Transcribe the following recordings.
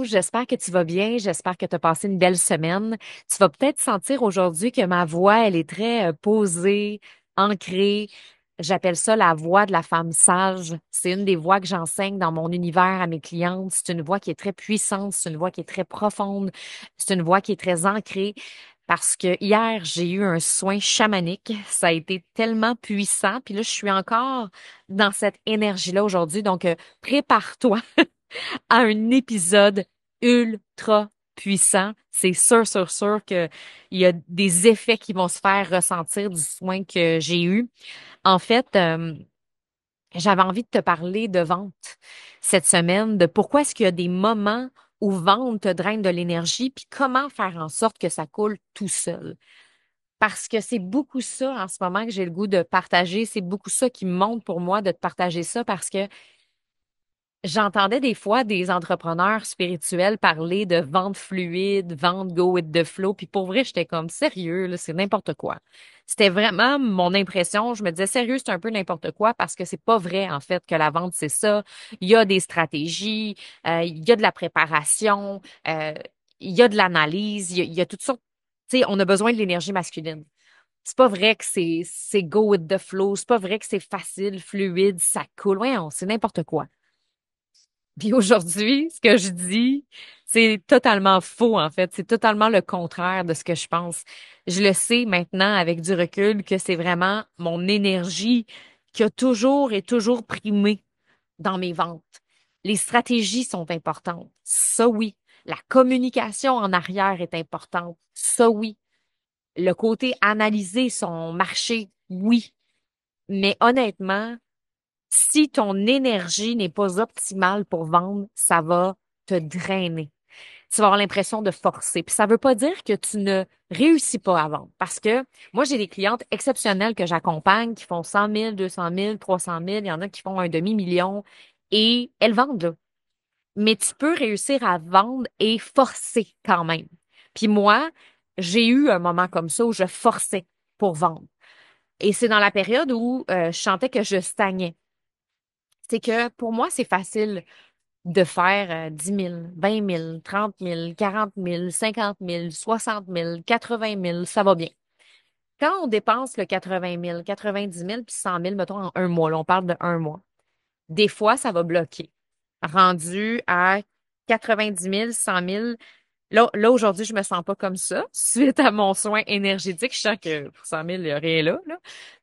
j'espère que tu vas bien, j'espère que tu as passé une belle semaine. Tu vas peut-être sentir aujourd'hui que ma voix, elle est très posée, ancrée. J'appelle ça la voix de la femme sage. C'est une des voix que j'enseigne dans mon univers à mes clientes. C'est une voix qui est très puissante, c'est une voix qui est très profonde, c'est une voix qui est très ancrée. Parce que hier, j'ai eu un soin chamanique. Ça a été tellement puissant. Puis là, je suis encore dans cette énergie-là aujourd'hui. Donc, prépare-toi à un épisode ultra puissant. C'est sûr qu'il y a des effets qui vont se faire ressentir du soin que j'ai eu. En fait, j'avais envie de te parler de vente cette semaine, de pourquoi est-ce qu'il y a des moments où vente te draine de l'énergie, puis comment faire en sorte que ça coule tout seul. Parce que c'est beaucoup ça en ce moment que j'ai le goût de partager. C'est beaucoup ça qui monte pour moi de te partager ça parce que j'entendais des fois des entrepreneurs spirituels parler de vente fluide, vente go with the flow, puis pour vrai, j'étais comme sérieux, là, c'est n'importe quoi. C'était vraiment mon impression. Je me disais sérieux, c'est un peu n'importe quoi parce que c'est pas vrai en fait que la vente c'est ça. Il y a des stratégies, il y a de la préparation, il y a de l'analyse, il y a toutes sortes. Tu sais, on a besoin de l'énergie masculine. C'est pas vrai que c'est go with the flow, c'est pas vrai que c'est facile, fluide, ça coule. Ouais, c'est n'importe quoi. Puis aujourd'hui, ce que je dis, c'est totalement faux, en fait. C'est totalement le contraire de ce que je pense. Je le sais maintenant avec du recul que c'est vraiment mon énergie qui a toujours et toujours primé dans mes ventes. Les stratégies sont importantes. Ça, oui. La communication en arrière est importante. Ça, oui. Le côté analyser son marché, oui. Mais honnêtement, si ton énergie n'est pas optimale pour vendre, ça va te drainer. Tu vas avoir l'impression de forcer. Puis ça veut pas dire que tu ne réussis pas à vendre. Parce que moi, j'ai des clientes exceptionnelles que j'accompagne qui font 100 000, 200 000, 300 000. Il y en a qui font un demi-million et elles vendent là. Mais tu peux réussir à vendre et forcer quand même. Puis moi, j'ai eu un moment comme ça où je forçais pour vendre. Et c'est dans la période où je sentais que je stagnais. C'est que pour moi, c'est facile de faire 10 000, 20 000, 30 000, 40 000, 50 000, 60 000, 80 000, ça va bien. Quand on dépense le 80 000, 90 000 puis 100 000, mettons en un mois, là, on parle de un mois, des fois, ça va bloquer. Rendu à 90 000, 100 000, là aujourd'hui, je me sens pas comme ça. Suite à mon soin énergétique, je sens que pour 100 000, il n'y a rien là, là.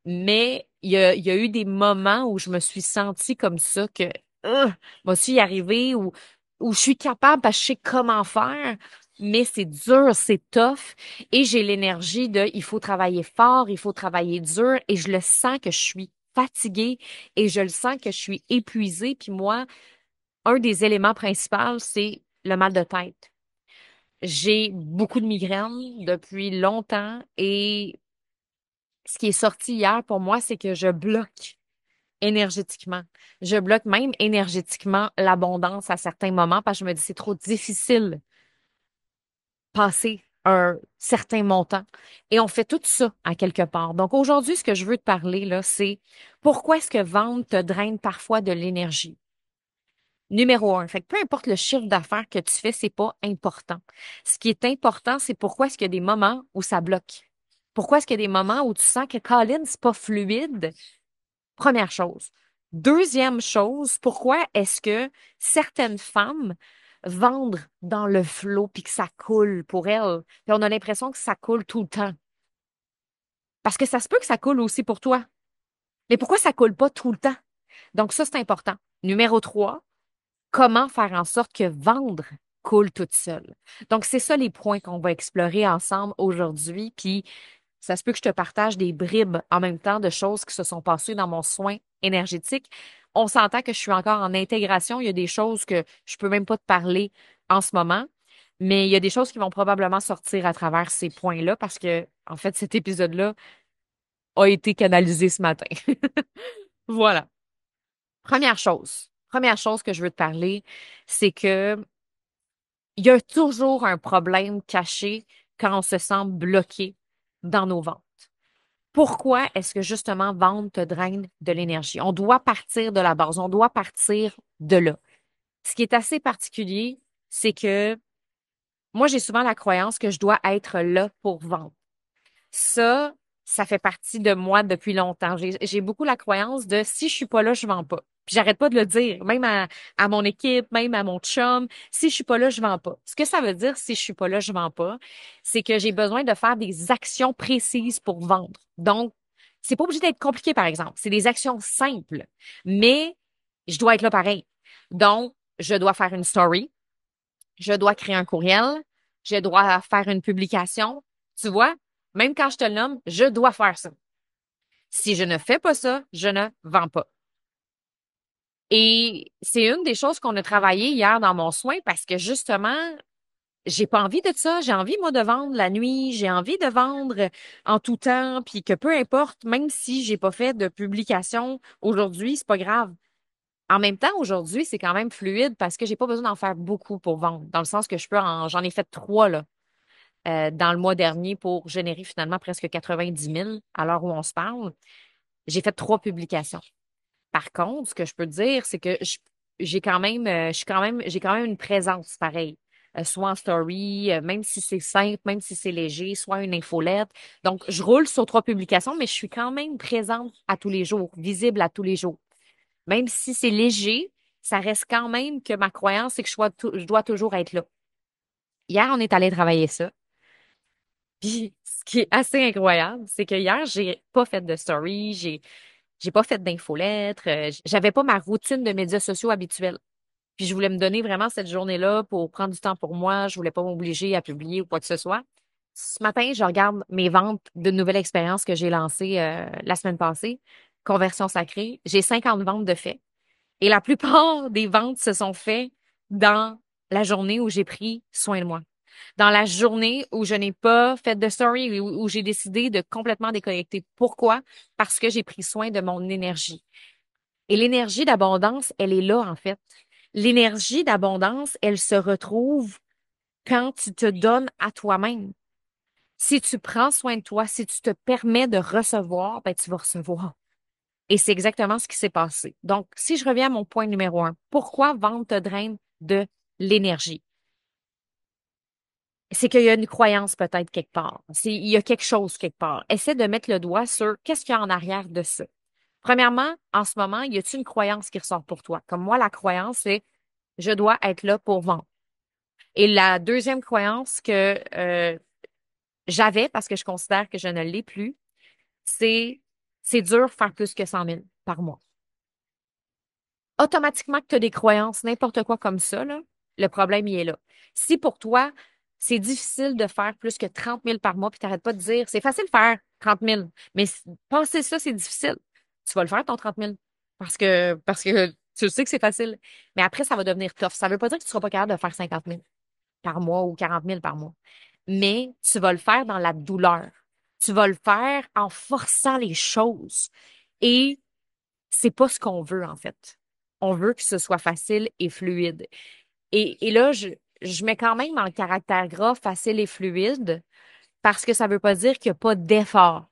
Mais il y a eu des moments où je me suis sentie comme ça, que moi aussi y arriver, où je suis capable parce que je sais comment faire, mais c'est dur, c'est tough. Et j'ai l'énergie de il faut travailler fort, il faut travailler dur, et je le sens que je suis fatiguée et je le sens que je suis épuisée. Puis moi, un des éléments principaux, c'est le mal de tête. J'ai beaucoup de migraines depuis longtemps et ce qui est sorti hier pour moi, c'est que je bloque énergétiquement. Je bloque même énergétiquement l'abondance à certains moments parce que je me dis c'est trop difficile de passer un certain montant. Et on fait tout ça à quelque part. Donc aujourd'hui, ce que je veux te parler, là, c'est pourquoi est-ce que vendre te draine parfois de l'énergie? Numéro un. Fait que peu importe le chiffre d'affaires que tu fais, c'est pas important. Ce qui est important, c'est pourquoi est-ce qu'il y a des moments où ça bloque. Pourquoi est-ce qu'il y a des moments où tu sens que Colin, c'est pas fluide? Première chose. Deuxième chose, pourquoi est-ce que certaines femmes vendent dans le flot puis que ça coule pour elles? Puis on a l'impression que ça coule tout le temps. Parce que ça se peut que ça coule aussi pour toi. Mais pourquoi ça coule pas tout le temps? Donc ça, c'est important. Numéro 3, comment faire en sorte que vendre coule toute seule. Donc, c'est ça les points qu'on va explorer ensemble aujourd'hui. Puis, ça se peut que je te partage des bribes en même temps de choses qui se sont passées dans mon soin énergétique. On s'entend que je suis encore en intégration. Il y a des choses que je peux même pas te parler en ce moment, mais il y a des choses qui vont probablement sortir à travers ces points-là parce que, en fait, cet épisode-là a été canalisé ce matin. Voilà. Première chose que je veux te parler, c'est que il y a toujours un problème caché quand on se sent bloqué dans nos ventes. Pourquoi est-ce que justement vendre te draine de l'énergie? On doit partir de la base, on doit partir de là. Ce qui est assez particulier, c'est que moi, j'ai souvent la croyance que je dois être là pour vendre. Ça, ça fait partie de moi depuis longtemps. J'ai beaucoup la croyance de si je suis pas là, je vends pas. Puis j'arrête pas de le dire, même à mon équipe, même à mon chum, si je suis pas là, je vends pas. Ce que ça veut dire, si je suis pas là, je vends pas, c'est que j'ai besoin de faire des actions précises pour vendre. Donc, c'est pas obligé d'être compliqué, par exemple. C'est des actions simples, mais je dois être là pareil. Donc, je dois faire une story, je dois créer un courriel, je dois faire une publication. Tu vois, même quand je te le nomme, je dois faire ça. Si je ne fais pas ça, je ne vends pas. Et c'est une des choses qu'on a travaillé hier dans mon soin parce que justement, j'ai pas envie de ça. J'ai envie, moi, de vendre la nuit. J'ai envie de vendre en tout temps. Puis que peu importe, même si j'ai pas fait de publication aujourd'hui, c'est pas grave. En même temps, aujourd'hui, c'est quand même fluide parce que j'ai pas besoin d'en faire beaucoup pour vendre. Dans le sens que j'en ai fait 3, là, dans le mois dernier pour générer finalement presque 90 000 à l'heure où on se parle. J'ai fait 3 publications. Par contre, ce que je peux te dire, c'est que j'ai quand même, j'ai quand même une présence pareille. Soit en story, même si c'est simple, même si c'est léger, soit une infolette. Donc, je roule sur 3 publications, mais je suis quand même présente à tous les jours, visible à tous les jours. Même si c'est léger, ça reste quand même que ma croyance, c'est que je dois toujours être là. Hier, on est allé travailler ça. Puis, ce qui est assez incroyable, c'est que hier, j'ai pas fait de story, j'ai pas fait d'infolettre, j'avais pas ma routine de médias sociaux habituelle. Puis, je voulais me donner vraiment cette journée-là pour prendre du temps pour moi. Je voulais pas m'obliger à publier ou quoi que ce soit. Ce matin, je regarde mes ventes de nouvelles expériences que j'ai lancées la semaine passée. Conversion sacrée. J'ai 50 ventes de fait. Et la plupart des ventes se sont faites dans la journée où j'ai pris soin de moi. Dans la journée où je n'ai pas fait de story, où j'ai décidé de complètement déconnecter. Pourquoi? Parce que j'ai pris soin de mon énergie. Et l'énergie d'abondance, elle est là, en fait. L'énergie d'abondance, elle se retrouve quand tu te donnes à toi-même. Si tu prends soin de toi, si tu te permets de recevoir, ben, tu vas recevoir. Et c'est exactement ce qui s'est passé. Donc, si je reviens à mon point numéro 1, pourquoi vendre te draine de l'énergie? C'est qu'il y a une croyance peut-être quelque part. Il y a quelque chose quelque part. Essaie de mettre le doigt sur qu'est-ce qu'il y a en arrière de ça. Premièrement, en ce moment, y a-t-il une croyance qui ressort pour toi? Comme moi, la croyance, c'est je dois être là pour vendre. Et la deuxième croyance que j'avais, parce que je considère que je ne l'ai plus, c'est c'est dur de faire plus que 100 000 par mois. Automatiquement que tu as des croyances, n'importe quoi comme ça, là, le problème, il est là. Si pour toi, c'est difficile de faire plus que 30 000 par mois, puis tu n'arrêtes pas de dire, c'est facile de faire 30 000, mais penser ça, c'est difficile. Tu vas le faire, ton 30 000, parce que tu sais que c'est facile. Mais après, ça va devenir tough. Ça ne veut pas dire que tu ne seras pas capable de faire 50 000 par mois ou 40 000 par mois. Mais tu vas le faire dans la douleur. Tu vas le faire en forçant les choses. Et c'est pas ce qu'on veut, en fait. On veut que ce soit facile et fluide. Et là, je mets quand même en caractère gras facile et fluide parce que ça veut pas dire qu'il n'y a pas d'effort.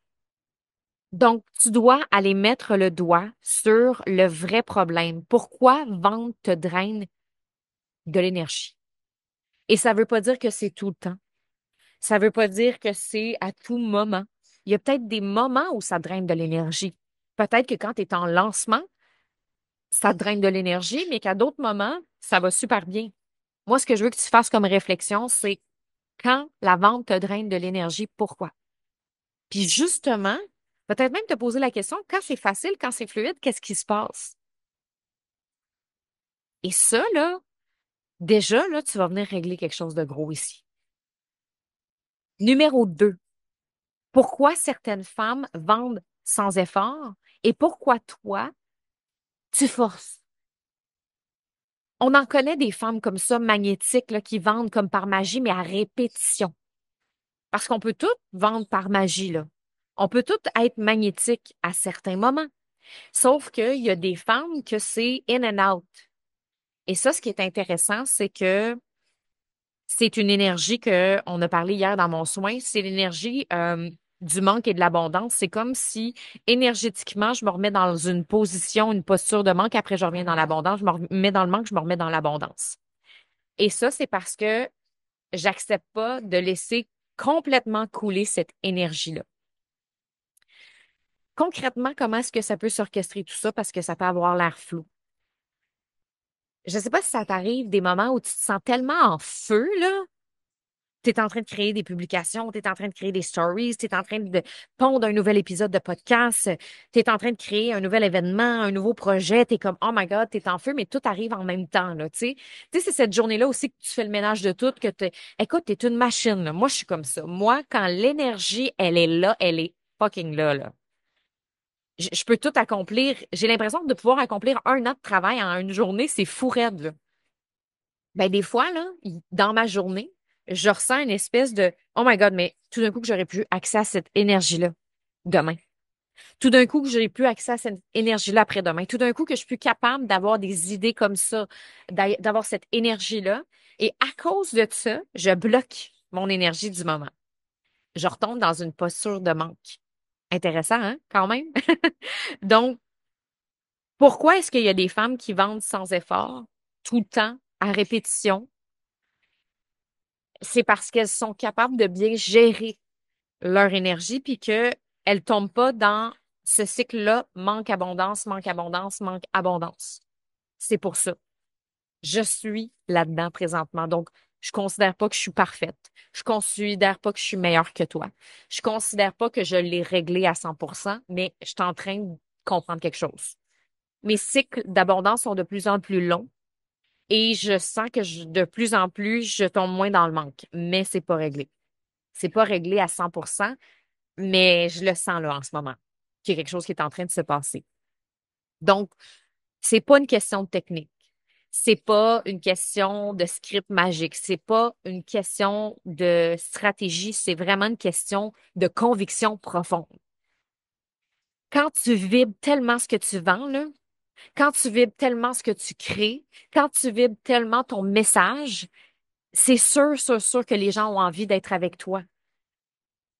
Donc, tu dois aller mettre le doigt sur le vrai problème. Pourquoi vendre te draine de l'énergie? Et ça veut pas dire que c'est tout le temps. Ça veut pas dire que c'est à tout moment. Il y a peut-être des moments où ça draine de l'énergie. Peut-être que quand tu es en lancement, ça te draine de l'énergie, mais qu'à d'autres moments, ça va super bien. Moi, ce que je veux que tu fasses comme réflexion, c'est quand la vente te draine de l'énergie, pourquoi? Puis justement, peut-être même te poser la question, quand c'est facile, quand c'est fluide, qu'est-ce qui se passe? Et ça, là, déjà, là, tu vas venir régler quelque chose de gros ici. Numéro 2, pourquoi certaines femmes vendent sans effort et pourquoi toi, tu forces? On en connaît des femmes comme ça, magnétiques, là, qui vendent comme par magie, mais à répétition. Parce qu'on peut tout vendre par magie, là. On peut tout être magnétique à certains moments. Sauf qu'il y a des femmes que c'est in and out. Et ça, ce qui est intéressant, c'est que c'est une énergie que on a parlé hier dans mon soin. C'est l'énergie du manque et de l'abondance. C'est comme si énergétiquement, je me remets dans une position, une posture de manque. Après, je reviens dans l'abondance. Je me remets dans le manque, je me remets dans l'abondance. Et ça, c'est parce que j'accepte pas de laisser complètement couler cette énergie-là. Concrètement, comment est-ce que ça peut s'orchestrer tout ça parce que ça peut avoir l'air flou? Je sais pas si ça t'arrive des moments où tu te sens tellement en feu, là. Tu es en train de créer des publications, tu es en train de créer des stories, tu es en train de pondre un nouvel épisode de podcast, tu es en train de créer un nouvel événement, un nouveau projet, tu es comme, oh my God, tu es en feu, mais tout arrive en même temps, là, tu sais. Tu sais, c'est cette journée-là aussi que tu fais le ménage de tout, que tu, écoute, tu es une machine, là. Moi, je suis comme ça. Moi, quand l'énergie, elle est là, elle est fucking là, là. Je peux tout accomplir. J'ai l'impression de pouvoir accomplir un an de travail en une journée, c'est fou raide, là. Ben, des fois, là, dans ma journée, je ressens une espèce de Oh my God, mais tout d'un coup que j'aurais plus accès à cette énergie-là demain. Tout d'un coup que j'aurais plus accès à cette énergie-là après-demain. Tout d'un coup que je suis plus capable d'avoir des idées comme ça, d'avoir cette énergie-là. Et à cause de ça, je bloque mon énergie du moment. Je retombe dans une posture de manque. Intéressant, hein, quand même? Donc, pourquoi est-ce qu'il y a des femmes qui vendent sans effort, tout le temps, à répétition? C'est parce qu'elles sont capables de bien gérer leur énergie puis qu'elles tombent pas dans ce cycle-là, manque abondance, manque abondance, manque abondance. C'est pour ça. Je suis là-dedans présentement. Donc, je considère pas que je suis parfaite. Je considère pas que je suis meilleure que toi. Je considère pas que je l'ai réglé à 100%, mais je suis en train de comprendre quelque chose. Mes cycles d'abondance sont de plus en plus longs et je sens que de plus en plus, je tombe moins dans le manque, mais c'est pas réglé. C'est pas réglé à 100%, mais je le sens là en ce moment, qu'il y a quelque chose qui est en train de se passer. Donc, c'est pas une question de technique. C'est pas une question de script magique. C'est pas une question de stratégie. C'est vraiment une question de conviction profonde. Quand tu vibres tellement ce que tu vends, là, quand tu vibres tellement ce que tu crées, quand tu vibres tellement ton message, c'est sûr, sûr, sûr que les gens ont envie d'être avec toi.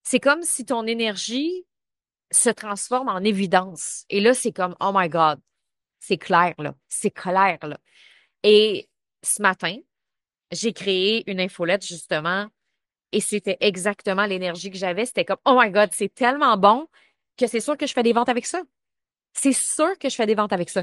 C'est comme si ton énergie se transforme en évidence. Et là, c'est comme, oh my God, c'est clair, là. C'est clair, là. Et ce matin, j'ai créé une infolette, justement, et c'était exactement l'énergie que j'avais. C'était comme, oh my God, c'est tellement bon que c'est sûr que je fais des ventes avec ça. C'est sûr que je fais des ventes avec ça.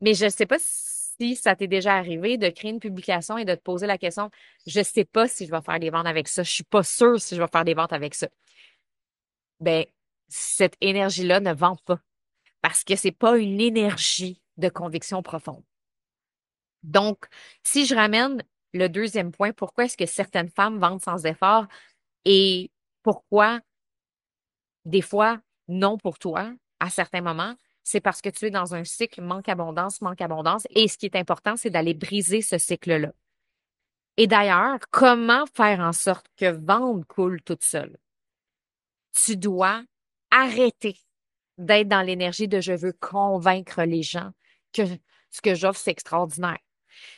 Mais je ne sais pas si ça t'est déjà arrivé de créer une publication et de te poser la question, je ne sais pas si je vais faire des ventes avec ça. Je suis pas sûre si je vais faire des ventes avec ça. Ben, cette énergie-là ne vend pas parce que c'est pas une énergie de conviction profonde. Donc, si je ramène le deuxième point, pourquoi est-ce que certaines femmes vendent sans effort et pourquoi des fois non pour toi à certains moments, c'est parce que tu es dans un cycle manque abondance, manque abondance. Et ce qui est important, c'est d'aller briser ce cycle-là. Et d'ailleurs, comment faire en sorte que vendre coule toute seule? Tu dois arrêter d'être dans l'énergie de je veux convaincre les gens que ce que j'offre, c'est extraordinaire.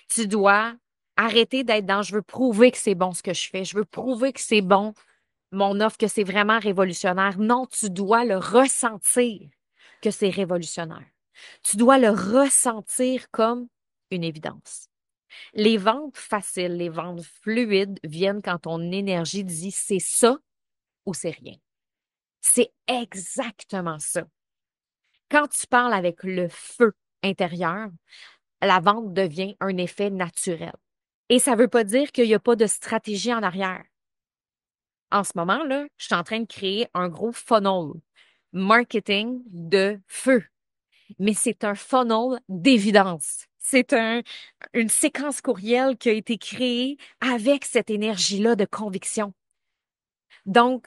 Tu dois arrêter d'être dans je veux prouver que c'est bon ce que je fais, je veux prouver que c'est bon mon offre, que c'est vraiment révolutionnaire. Non, tu dois le ressentir que c'est révolutionnaire. Tu dois le ressentir comme une évidence. Les ventes faciles, les ventes fluides viennent quand ton énergie dit c'est ça ou c'est rien. C'est exactement ça. Quand tu parles avec le feu intérieur, la vente devient un effet naturel. Et ça ne veut pas dire qu'il n'y a pas de stratégie en arrière. En ce moment, là, je suis en train de créer un gros funnel marketing de feu. Mais c'est un funnel d'évidence. Une séquence courriel qui a été créée avec cette énergie-là de conviction. Donc,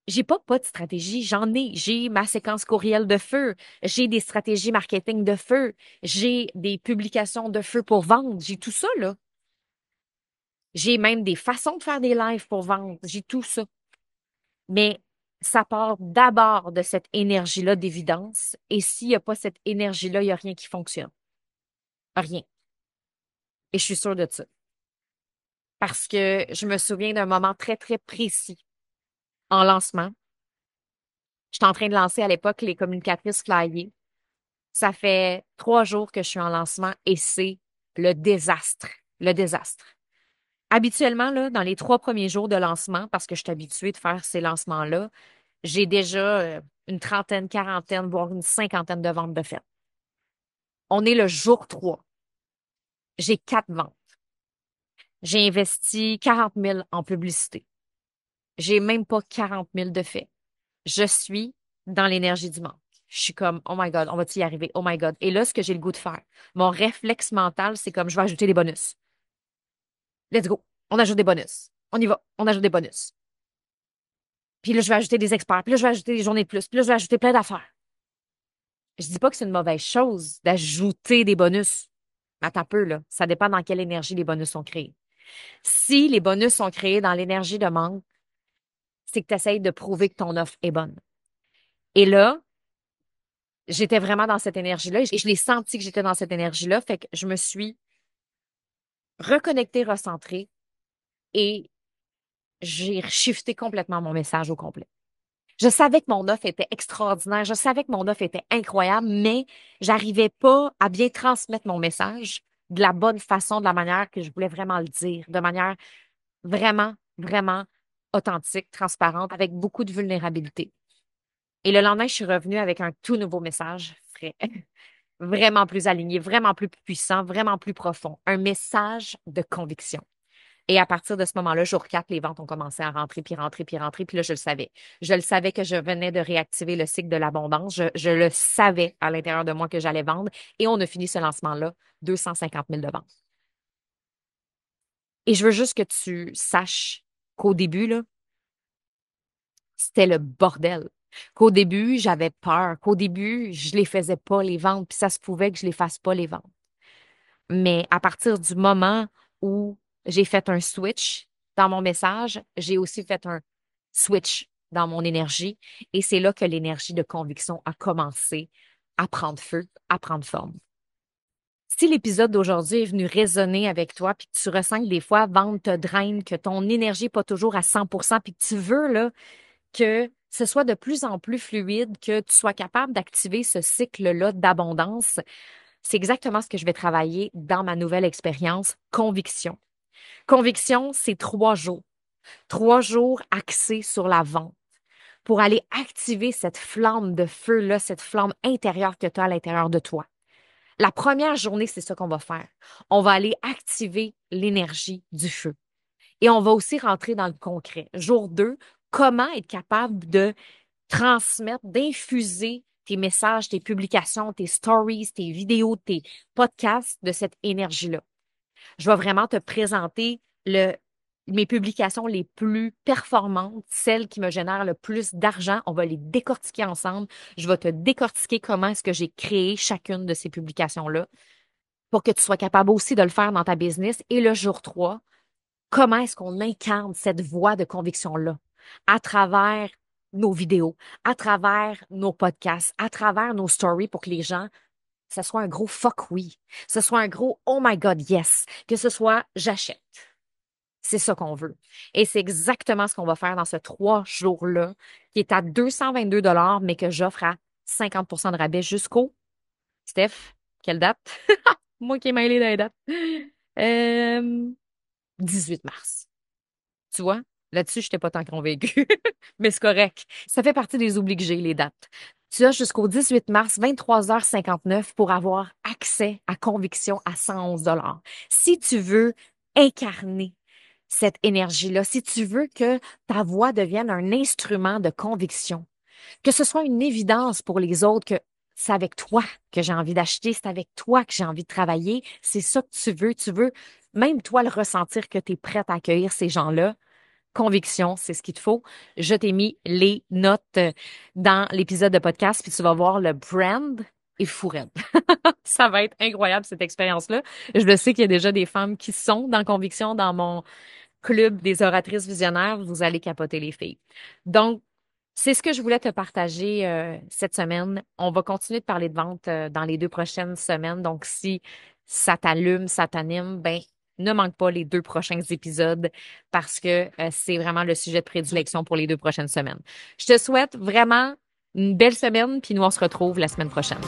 j'ai pas de stratégie, j'en ai. J'ai ma séquence courriel de feu, j'ai des stratégies marketing de feu, j'ai des publications de feu pour vendre, j'ai tout ça, là. J'ai même des façons de faire des lives pour vendre, j'ai tout ça. Mais ça part d'abord de cette énergie-là d'évidence. Et s'il n'y a pas cette énergie-là, il n'y a rien qui fonctionne. Rien. Et je suis sûre de ça. Parce que je me souviens d'un moment très, très précis en lancement. J'étais en train de lancer à l'époque les communicatrices flyées. Ça fait 3 jours que je suis en lancement et c'est le désastre. le désastre. Habituellement, là, dans les 3 premiers jours de lancement, parce que je suis habituée de faire ces lancements-là, j'ai déjà une trentaine, quarantaine, voire une cinquantaine de ventes de faites. On est le jour 3. J'ai 4 ventes. J'ai investi 40 000 en publicité. J'ai même pas 40 000 de faits. Je suis dans l'énergie du manque. Je suis comme, oh my God, on va-tu y arriver? Oh my God. Et là, ce que j'ai le goût de faire, mon réflexe mental, c'est comme, je vais ajouter des bonus. Let's go. On ajoute des bonus. On y va. On ajoute des bonus. Puis là, je vais ajouter des experts. Puis là, je vais ajouter des journées de plus. Puis là, je vais ajouter plein d'affaires. Je dis pas que c'est une mauvaise chose d'ajouter des bonus. Mais attends un peu, là. Ça dépend dans quelle énergie les bonus sont créés. Si les bonus sont créés dans l'énergie de manque, c'est que tu essayes de prouver que ton offre est bonne. Et là, j'étais vraiment dans cette énergie-là et je l'ai senti que j'étais dans cette énergie-là. Fait que je me suis reconnectée, recentrée et j'ai shifté complètement mon message au complet. Je savais que mon offre était extraordinaire, je savais que mon offre était incroyable, mais j'arrivais pas à bien transmettre mon message de la bonne façon, de la manière que je voulais vraiment le dire, de manière vraiment, vraiment authentique, transparente, avec beaucoup de vulnérabilité. Et le lendemain, je suis revenue avec un tout nouveau message frais, vraiment plus aligné, vraiment plus puissant, vraiment plus profond, un message de conviction. Et à partir de ce moment-là, jour 4, les ventes ont commencé à rentrer, puis rentrer, puis rentrer. Puis là, je le savais. Je le savais que je venais de réactiver le cycle de l'abondance. Je le savais à l'intérieur de moi que j'allais vendre. Et on a fini ce lancement-là, 250 000 de ventes. Et je veux juste que tu saches qu'au début, là, c'était le bordel. Qu'au début, j'avais peur. Qu'au début, je les faisais pas, les ventes. Puis ça se pouvait que je les fasse pas, les ventes. Mais à partir du moment où j'ai fait un switch dans mon message, j'ai aussi fait un switch dans mon énergie. Et c'est là que l'énergie de conviction a commencé à prendre feu, à prendre forme. Si l'épisode d'aujourd'hui est venu résonner avec toi, puis que tu ressens que des fois, vente te draine, que ton énergie n'est pas toujours à 100%, puis que tu veux là, que ce soit de plus en plus fluide, que tu sois capable d'activer ce cycle-là d'abondance, c'est exactement ce que je vais travailler dans ma nouvelle expérience, conviction. Conviction, c'est 3 jours. 3 jours axés sur la vente pour aller activer cette flamme de feu-là, cette flamme intérieure que tu as à l'intérieur de toi. La première journée, c'est ça qu'on va faire. On va aller activer l'énergie du feu. Et on va aussi rentrer dans le concret. Jour 2, comment être capable de transmettre, d'infuser tes messages, tes publications, tes stories, tes vidéos, tes podcasts de cette énergie-là. Je vais vraiment te présenter mes publications les plus performantes, celles qui me génèrent le plus d'argent. On va les décortiquer ensemble. Je vais te décortiquer comment est-ce que j'ai créé chacune de ces publications-là pour que tu sois capable aussi de le faire dans ta business. Et le jour 3, comment est-ce qu'on incarne cette voie de conviction-là à travers nos vidéos, à travers nos podcasts, à travers nos stories pour que les gens, ce soit un gros fuck oui, ce soit un gros oh my God yes, que ce soit j'achète. C'est ça qu'on veut. Et c'est exactement ce qu'on va faire dans ce 3 jours-là, qui est à 222 mais que j'offre à 50 de rabais jusqu'au, Steph, quelle date? Moi qui ai mêlé dans les dates. Euh, 18 mars. Tu vois? Là-dessus, je n'étais pas tant convaincue. Mais c'est correct. Ça fait partie des oublis que j'ai, les dates. Tu as jusqu'au 18 mars, 23h59 pour avoir accès à Conviction à 111 dollars. Si tu veux incarner cette énergie-là, si tu veux que ta voix devienne un instrument de conviction, que ce soit une évidence pour les autres que c'est avec toi que j'ai envie d'acheter, c'est avec toi que j'ai envie de travailler, c'est ça que tu veux même toi le ressentir que tu es prête à accueillir ces gens-là. Conviction, c'est ce qu'il te faut. Je t'ai mis les notes dans l'épisode de podcast, puis tu vas voir le brand est fou raide. Ça va être incroyable, cette expérience-là. Je le sais qu'il y a déjà des femmes qui sont dans Conviction, dans mon club des oratrices visionnaires. Vous allez capoter les filles. Donc, c'est ce que je voulais te partager cette semaine. On va continuer de parler de vente dans les 2 prochaines semaines. Donc, si ça t'allume, ça t'anime, ben ne manque pas les 2 prochains épisodes parce que c'est vraiment le sujet de prédilection pour les 2 prochaines semaines. Je te souhaite vraiment une belle semaine, puis nous, on se retrouve la semaine prochaine.